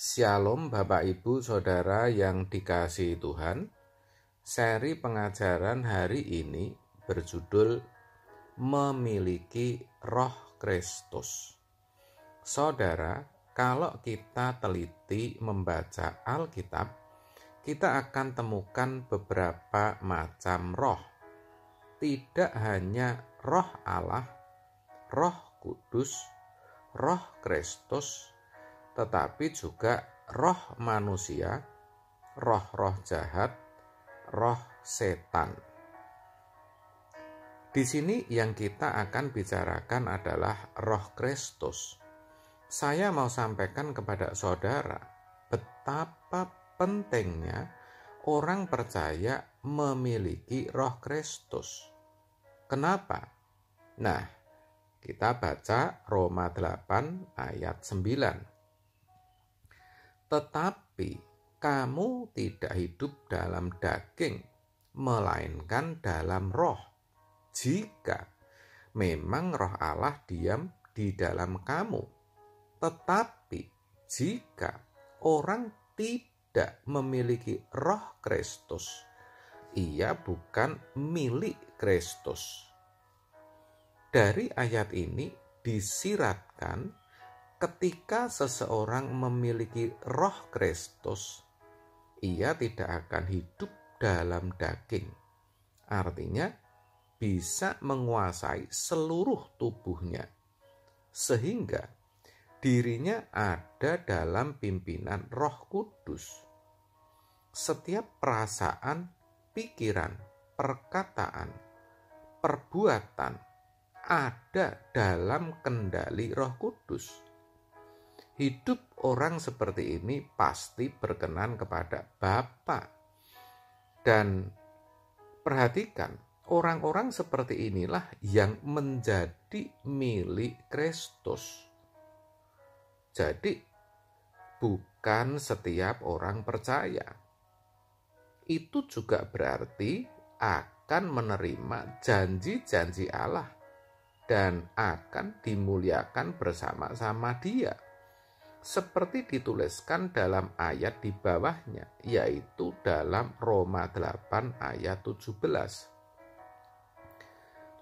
Shalom Bapak Ibu Saudara yang dikasihi Tuhan. Seri pengajaran hari ini berjudul Memiliki Roh Kristus. Saudara, kalau kita teliti membaca Alkitab, kita akan temukan beberapa macam roh. Tidak hanya Roh Allah, Roh Kudus, Roh Kristus, tetapi juga roh manusia, roh-roh jahat, roh setan. Di sini yang kita akan bicarakan adalah Roh Kristus. Saya mau sampaikan kepada saudara betapa pentingnya orang percaya memiliki Roh Kristus. Kenapa? Nah, kita baca Roma 8 ayat 9. Tetapi kamu tidak hidup dalam daging, melainkan dalam roh. Jika memang roh Allah diam di dalam kamu. Tetapi jika orang tidak memiliki Roh Kristus, ia bukan milik Kristus. Dari ayat ini disiratkan ketika seseorang memiliki Roh Kristus, ia tidak akan hidup dalam daging. Artinya, bisa menguasai seluruh tubuhnya, sehingga dirinya ada dalam pimpinan Roh Kudus. Setiap perasaan, pikiran, perkataan, perbuatan ada dalam kendali Roh Kudus. Hidup orang seperti ini pasti berkenan kepada Bapa. Dan perhatikan, orang-orang seperti inilah yang menjadi milik Kristus. Jadi, bukan setiap orang percaya. Itu juga berarti akan menerima janji-janji Allah dan akan dimuliakan bersama-sama Dia. Seperti dituliskan dalam ayat di bawahnya, yaitu dalam Roma 8 ayat 17.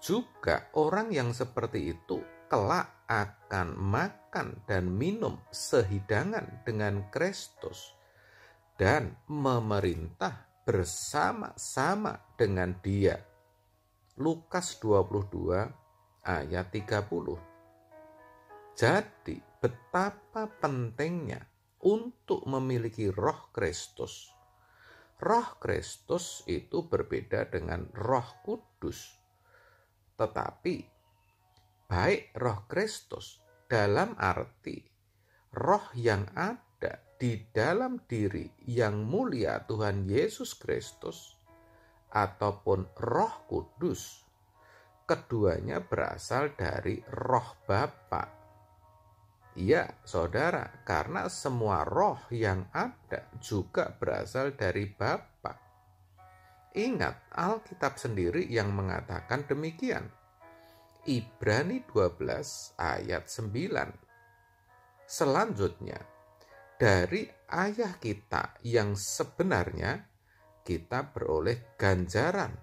Juga orang yang seperti itu kelak akan makan dan minum sehidangan dengan Kristus dan memerintah bersama-sama dengan Dia. Lukas 22 ayat 30. Jadi, betapa pentingnya untuk memiliki Roh Kristus. Roh Kristus itu berbeda dengan Roh Kudus. Tetapi baik Roh Kristus dalam arti roh yang ada di dalam diri yang mulia Tuhan Yesus Kristus ataupun Roh Kudus, keduanya berasal dari Roh Bapa. Ya, saudara, karena semua roh yang ada juga berasal dari Bapa. Ingat, Alkitab sendiri yang mengatakan demikian. Ibrani 12 ayat 9. Selanjutnya, dari ayah kita yang sebenarnya kita beroleh ganjaran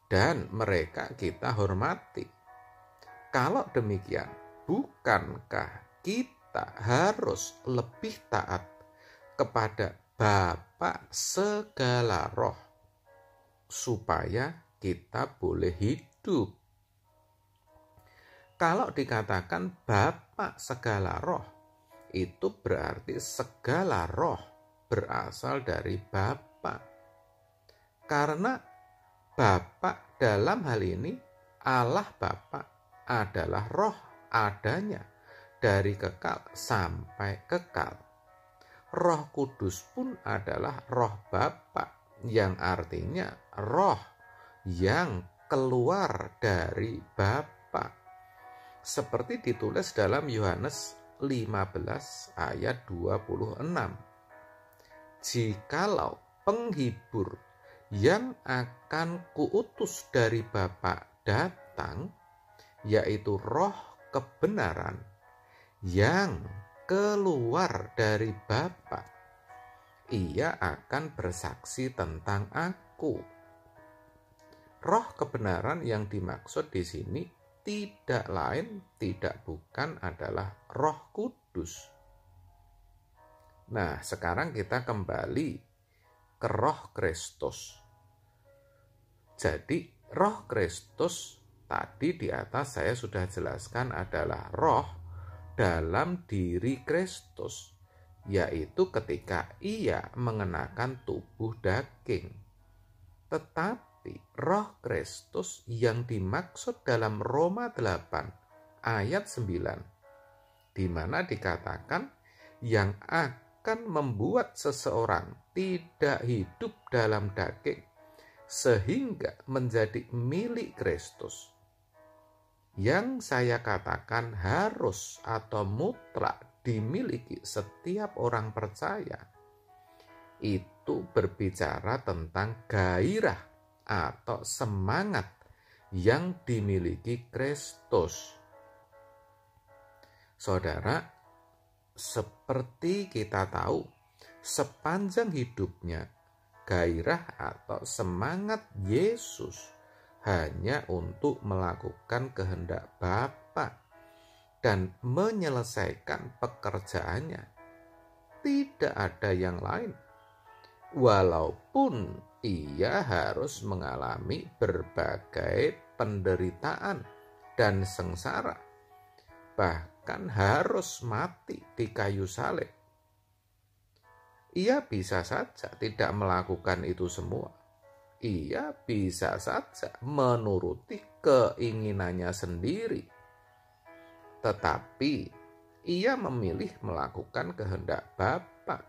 dan mereka kita hormati. Kalau demikian, bukankah kita harus lebih taat kepada Bapa segala roh supaya kita boleh hidup? Kalau dikatakan Bapa segala roh, itu berarti segala roh berasal dari Bapa. Karena Bapa dalam hal ini, Allah Bapa adalah roh adanya dari kekal sampai kekal. Roh Kudus pun adalah roh Bapa, yang artinya roh yang keluar dari Bapa. Seperti ditulis dalam Yohanes 15 ayat 26. Jikalau penghibur yang akan kuutus dari Bapa datang, yaitu Roh kebenaran, yang keluar dari Bapa, ia akan bersaksi tentang aku. Roh kebenaran yang dimaksud di sini tidak lain, tidak bukan adalah Roh Kudus. Nah, sekarang kita kembali ke Roh Kristus. Jadi, Roh Kristus tadi di atas saya sudah jelaskan adalah roh dalam diri Kristus, yaitu ketika ia mengenakan tubuh daging. Tetapi Roh Kristus yang dimaksud dalam Roma 8 ayat 9, di mana dikatakan yang akan membuat seseorang tidak hidup dalam daging sehingga menjadi milik Kristus. Yang saya katakan harus atau mutlak dimiliki setiap orang percaya, itu berbicara tentang gairah atau semangat yang dimiliki Kristus. Saudara, seperti kita tahu, sepanjang hidupnya gairah atau semangat Yesus hanya untuk melakukan kehendak Bapa dan menyelesaikan pekerjaannya. Tidak ada yang lain. Walaupun ia harus mengalami berbagai penderitaan dan sengsara, bahkan harus mati di kayu salib. Ia bisa saja tidak melakukan itu semua. Ia bisa saja menuruti keinginannya sendiri. Tetapi ia memilih melakukan kehendak Bapa.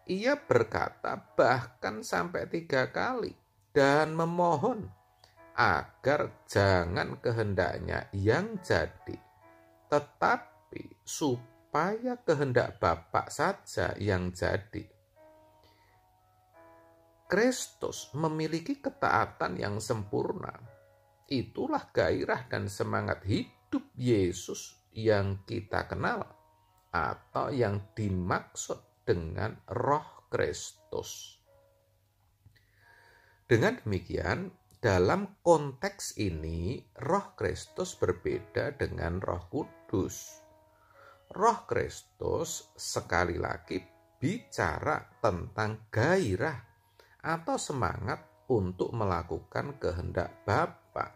Ia berkata bahkan sampai 3 kali dan memohon agar jangan kehendaknya yang jadi, tetapi supaya kehendak Bapa saja yang jadi. Kristus memiliki ketaatan yang sempurna. Itulah gairah dan semangat hidup Yesus yang kita kenal atau yang dimaksud dengan Roh Kristus. Dengan demikian, dalam konteks ini Roh Kristus berbeda dengan Roh Kudus. Roh Kristus sekali lagi bicara tentang gairah atau semangat untuk melakukan kehendak Bapa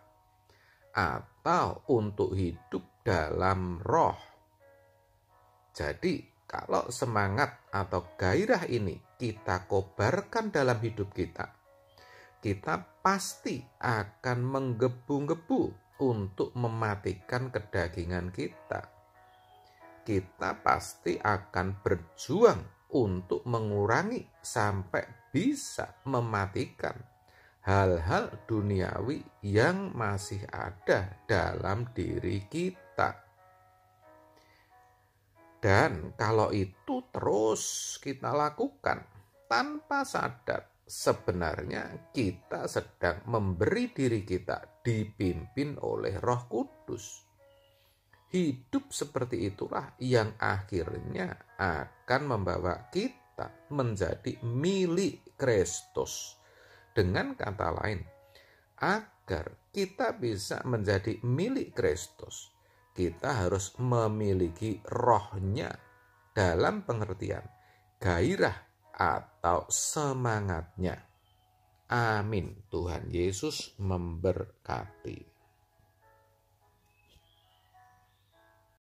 atau untuk hidup dalam roh. Jadi, kalau semangat atau gairah ini kita kobarkan dalam hidup kita pasti akan menggebu-gebu untuk mematikan kedagingan kita. Kita pasti akan berjuang untuk mengurangi sampai bisa mematikan hal-hal duniawi yang masih ada dalam diri kita. Dan kalau itu terus kita lakukan tanpa sadar, sebenarnya kita sedang memberi diri kita dipimpin oleh Roh Kudus. Hidup seperti itulah yang akhirnya akan membawa kita menjadi milik Kristus. Dengan kata lain, agar kita bisa menjadi milik Kristus, kita harus memiliki rohnya dalam pengertian gairah atau semangatnya. Amin. Tuhan Yesus memberkati.